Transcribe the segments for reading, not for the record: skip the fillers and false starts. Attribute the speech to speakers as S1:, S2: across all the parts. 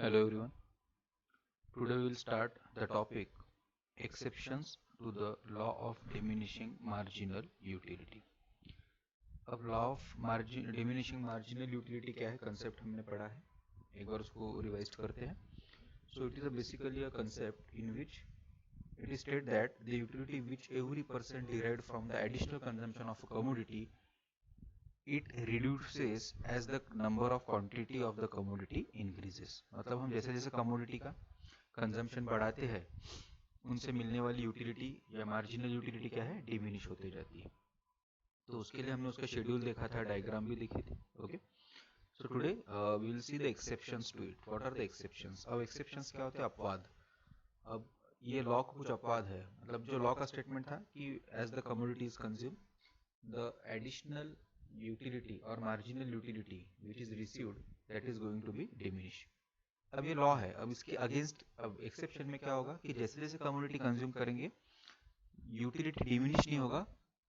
S1: Hello everyone. Today we will start the topic exceptions to the law of diminishing marginal utility. अब law of margin diminishing marginal utility क्या है, concept हमने पढ़ा है, एक बार उसको रिवाइज करते हैं. So it is basically a concept in which it is stated that the utility which every person derived from the additional consumption of a commodity it reduces as the number of quantity of the commodity increases. मतलब हम जैसे जैसे commodity का consumption बढ़ाते हैं उनसे मिलने वाली यूटिलिटी या मार्जिनल यूटिलिटी क्या है, डिमिनिश होते जाती है. तो उसके लिए हमने उसका शेड्यूल देखा था, डायग्राम भी देखी थी. Okay, so today we will see the exceptions to it. What are the exceptions? अब एक्सेप्शंस क्या होते हैं? अपवाद. अब ये लॉ का कुछ अपवाद है. मतलब जो लॉ का स्टेटमेंट था कि as the commodity is consume the additional utility और marginal utility which is received that is going to be diminish. अब ये लॉ है. अब इसके अगेंस्ट अब एक्सेप्शन में क्या होगा कि जैसे जैसे कमोडिटी कंज्यूम करेंगे यूटिलिटी डिमिनिश नहीं होगा,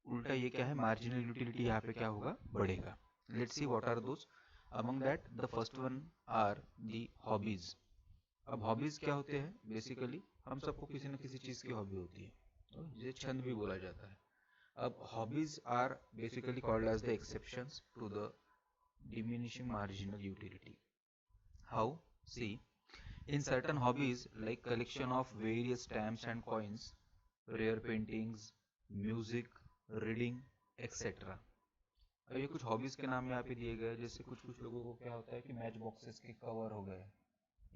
S1: उल्टा ये क्या है, मार्जिनल यूटिलिटी यहाँ पे क्या होगा, बढ़ेगा. Let's see what are those. Among that the first one are the hobbies. अब हॉबीज क्या होते हैं? बेसिकली हम सबको किसी न किसी चीज की हॉबी होती है, तो जिसे छंद भी बोला जाता है. अब hobbies are basically called as the exceptions to the diminishing marginal utility. How? See, in certain hobbies like collection of various stamps and coins, rare paintings, music, reading, etc. अब ये कुछ हॉबीज के नाम यहाँ पे दिए गए. जैसे कुछ कुछ लोगों को क्या होता है कि मैच बॉक्सेस के कवर हो गए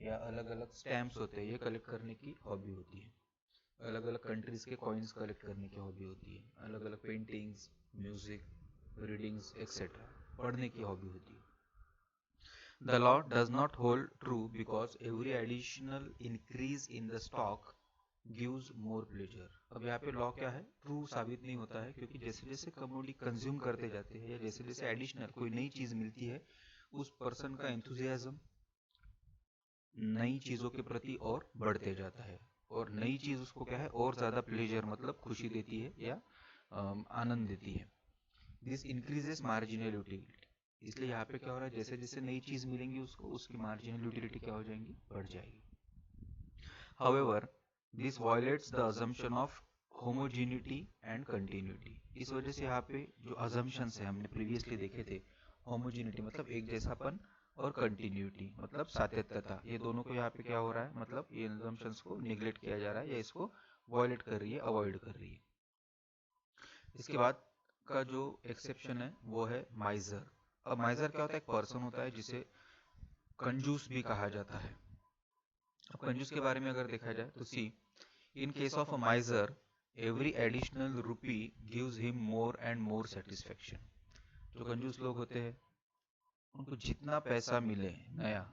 S1: या अलग अलग स्टैम्प्स होते हैं, ये कलेक्ट करने की हॉबी होती है. अलग अलग कंट्रीज के कॉइन्स कलेक्ट करने की हॉबी होती है. अलग अलग पेंटिंग्स, म्यूजिक, रीडिंग्स एक्सेट्रा पढ़ने की हॉबी होती है. The law does not hold true because every additional increase in the stock gives more pleasure. अब यहाँ पे लॉ क्या है, ट्रू साबित नहीं होता है, क्योंकि जैसे जैसे कमोडिटी कंज्यूम करते जाते हैं या जैसे जैसे एडिशनल कोई नई चीज मिलती है उस पर्सन का एंथुजियाज्म नई चीजों के प्रति और बढ़ते जाता है. और नई चीज उसको क्या है, और ज्यादा प्लेजर मतलब खुशी देती है या आनंद देती है. This increases marginal utility. इसलिए यहाँ पे क्या हो रहा है, जैसे जैसे नई चीज मिलेंगी उसको उसकी मार्जिनल यूटिलिटी क्या हो जाएंगी, बढ़ जाएगी. However this violets the assumption of homogeneity and continuity. इस वजह से यहाँ पे जो अजम्पशंस है हमने प्रीवियसली देखे थे, होमोजेनिटी मतलब एक जैसापन और कंटिन्यूटी मतलब सातत्यता, ये दोनों को यहाँ पे क्या हो रहा है, मतलब ये अजम्पशंस को निगलेक्ट किया जा रहा है या इसको वायलेट कर रही है, अवॉइड कर रही है. इसके बाद का जो एक्सेप्शन है वो है माइजर. अब माइजर क्या होता है? एक पर्सन होता है जिसे कंजूस भी कहा जाता है. अब कंजूस के बारे में अगर देखा जाए तो see, in case of a miser every additional rupee gives him more and more satisfaction. जो कंजूस लोग होते हैं उनको जितना पैसा मिले नया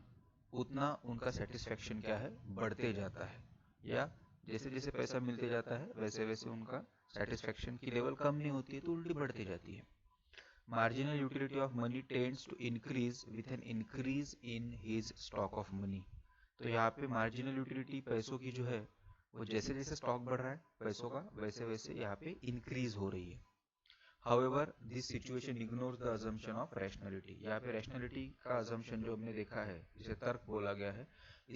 S1: उतना उनका सेटिस्फेक्शन क्या है, बढ़ते जाता है. या जैसे जैसे पैसा मिलते जाता है वैसे वैसे उनका सेटिस्फेक्शन की लेवल कम नहीं होती है, तो उल्टी बढ़ती जाती है. Marginal utility of money tends to increase with an increase in his stock of money. तो यहाँ पे marginal utility पैसों की जो है वो जैसे जैसे स्टॉक बढ़ रहा है पैसों का वैसे वैसे यहाँ पे इंक्रीज हो रही है. However, this situation ignores the assumption of rationality. यहाँ पे rationality का assumption जो हमने देखा है जिसे तर्क बोला गया है,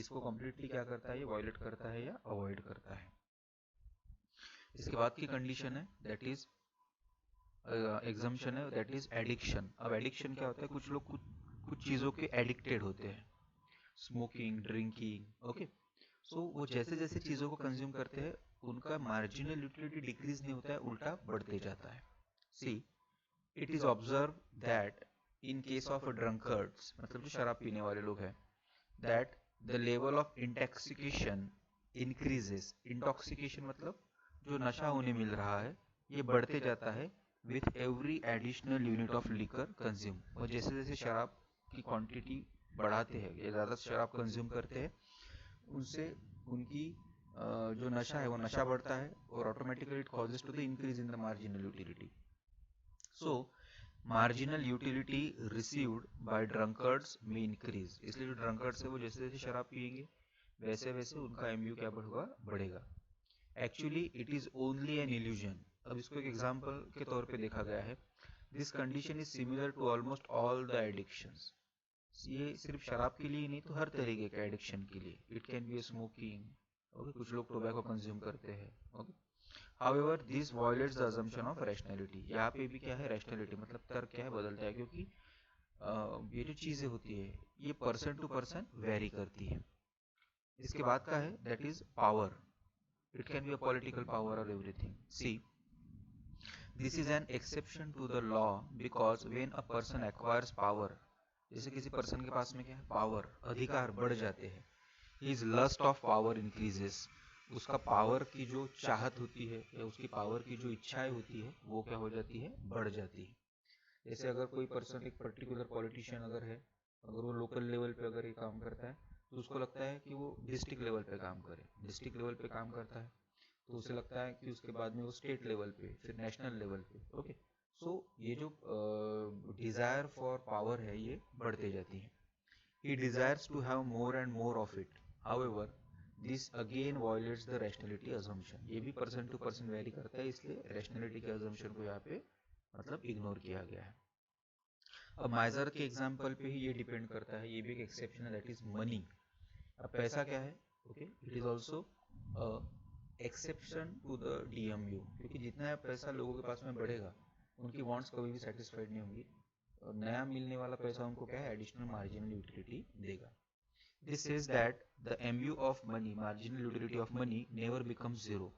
S1: इसको completely क्या करता है, ये वायलेट करता है या अवॉइड करता है. इसके बाद की कंडीशन है दैट इज एग्जाम्पशन है, दैट इज एडिक्शन. अब एडिक्शन क्या होता है, कुछ लोग कुछ चीज़ों के एडिक्टेड होते हैं, स्मोकिंग, ड्रिंकिंग. ओके, सो वो जैसे जैसे चीज़ों को कंज्यूम करते हैं उनका मार्जिनल यूटिलिटी डिक्रीज नहीं होता है, उल्टा बढ़ते जाता है. See, it is observe that in case of drunkards मतलब जो शराब पीने वाले लोग हैं, that the level of intoxication increases. Intoxication मतलब जो नशा उन्हें मिल रहा है ये बढ़ते जाता है with every additional unit of liquor consume. और जैसे जैसे शराब की क्वांटिटी बढ़ाते हैं या ज़्यादा शराब कंज्यूम करते हैं उनसे उनकी जो नशा है वो नशा बढ़ता है और automatically it causes to the increase in the marginal utility. So marginal utility received by drunkards में इंक्रीज. इसलिए जो ड्रंकर्ड्स है वो जैसे जैसे शराब पियेंगे वैसे वैसे उनका एमयू क्या बढ़ेगा, बढ़ेगा. Actually it is only an illusion. अब इसको एक एग्जांपल के तौर पे देखा गया है. This condition is similar to almost all the addictions. ये सिर्फ शराब के लिए ही नहीं, तो हर तरीके के एडिक्शन के लिए। It can be smoking, okay, कुछ लोग टोबैको कंज्यूम करते हैं, okay. However this violets the assumption of rationality. यहाँ पे भी क्या है, रैशनैलिटी मतलब तर्क क्या है, बदलता है, क्योंकि ये जो चीज़ें होती है ये पर्सन टू पर्सन वेरी करती है। इसके बाद का है that is power. It can be a political power और everything. See, this is an exception to the law because when a person acquires power, जैसे किसी पर्सन के पास में क्या है, पावर, अधिकार बढ़ जाते हैं, his lust of power increases, उसका पावर की जो चाहत होती है या उसकी पावर की जो इच्छाएं होती है वो क्या हो जाती है, बढ़ जाती है। जैसे अगर कोई पर्सन, एक पर्टिकुलर पॉलिटिशियन अगर है, अगर वो लोकल लेवल पे अगर ये काम करता है, तो उसको लगता है कि वो डिस्ट्रिक्ट लेवल पे काम करे, डिस्ट्रिक्ट लेवल पे काम करता है तो उसे लगता है कि उसके बाद में वो स्टेट लेवल पे, फिर नेशनल लेवल पे, ओके। सो ये जो डिजायर फॉर पावर है ये बढ़ते जाती है। He desires to have more and more of it, however this again violates the rationality assumption. ये भी पर्सन टू पर्सन वेरी करता है, इसलिए रैशनैलिटी के अजम्पशन को यहाँ पे मतलब इग्नोर किया गया है। अब माइजर के एग्जाम्पल पे ही ये डिपेंड करता है, ये भी एक एक्सेप्शन है, दैट इज मनी। अब पैसा क्या है, okay, it is also exception to the DMU, क्योंकि जितना पैसा लोगों के पास में बढ़ेगा उनकी वांट्स कभी भी सेटिस्फाइड नहीं होंगी, और नया मिलने वाला पैसा उनको क्या है, एडिशनल मार्जिनल यूटिलिटी देगा। This says that the MU of money, marginal utility of money, never becomes zero.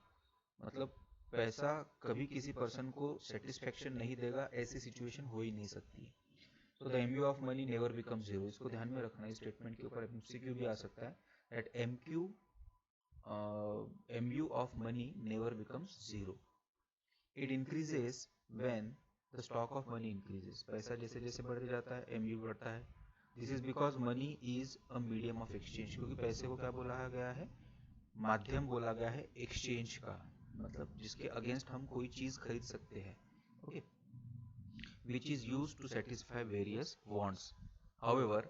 S1: मतलब पैसा कभी किसी पर्सन को सेटिस्फेक्शन नहीं देगा, ऐसी सिचुएशन हो ही नहीं सकती। तो the MU of money never becomes zero, इसको ध्यान में रखना। इस स्टेटमेंट के ऊपर एमसीक्यू भी आ सकता है, that MU of money never becomes zero. It increases when the stock of money increases. पैसा जैसे जैसे बढ़ते जाता है MU बढ़ता है. This is because money is a medium of exchange. क्योंकि पैसे को क्या बोला गया है, माध्यम बोला गया है एक्सचेंज का, मतलब जिसके अगेंस्ट हम कोई चीज खरीद सकते हैं, okay, which is used to satisfy various wants. However,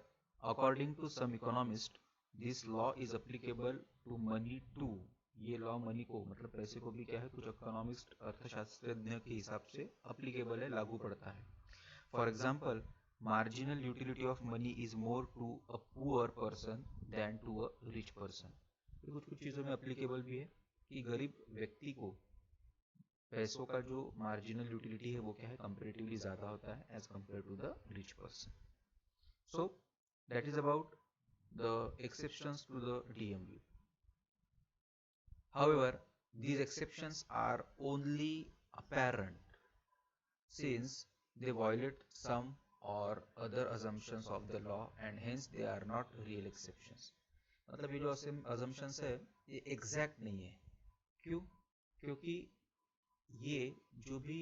S1: according to some economists, this law is applicable to money too. ये लॉ मनी को मतलब पैसे को भी क्या है, कुछ इकोनॉमिस्ट अर्थशास्त्रज्ञ के हिसाब से अप्लीकेबल है, लागू पड़ता है। For example, marginal utility of money is more to a poor person than to a rich person. ये कुछ कुछ चीज़ों में अप्लीकेबल भी है कि गरीब व्यक्ति को पैसों का जो मार्जिनल यूटिलिटी है वो क्या है, कंपेरेटिवली ज़्यादा होता है as compare to the rich person. So that is about the exceptions to the DMU. However, these exceptions are only apparent since they violate some or other assumptions of the law and hence they are not real exceptions. मतलब ये जो assumptions है ये exact नहीं है। क्यों? क्योंकि ये जो भी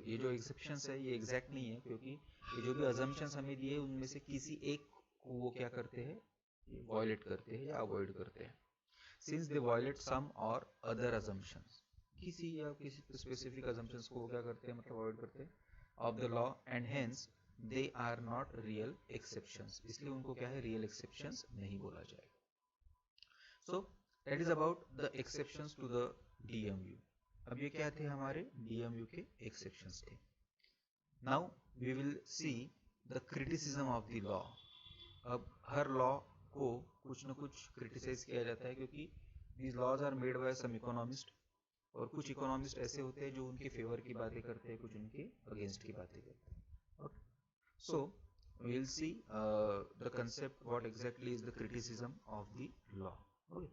S1: ये जो exceptions है ये exact नहीं है, क्योंकि ये जो भी assumptions हमें दिए उनमें से किसी एक को वो क्या करते हैं, वायलेट करते हैं या अवॉइड करते हैं। सिंस दे वायलेट सम और अदर अजम्पशंस, किसी या किसी स्पेसिफिक अजम्पशंस को वो क्या करते हैं, मतलब अवॉइड करते हैं of the law and hence they are not real exceptions, इसलिए उनको क्या है, रियल एक्सेप्शंस नहीं बोला जाएगा। So that is about the exceptions to the DMU. अब ये क्या थे, हमारे डीएमयू के एक्सेप्शंस थे। Now we will see the criticism of the law. अब हर लॉ को कुछ न कुछ क्रिटिसाइज किया जाता है, क्योंकि these laws are made by some economist, और कुछ इकोनॉमिस्ट ऐसे होते हैं जो उनके फेवर की बातें करते हैं, कुछ उनके अगेंस्ट की बातें करते हैं। सो we'll see the concept what exactly is the criticism of the law, okay.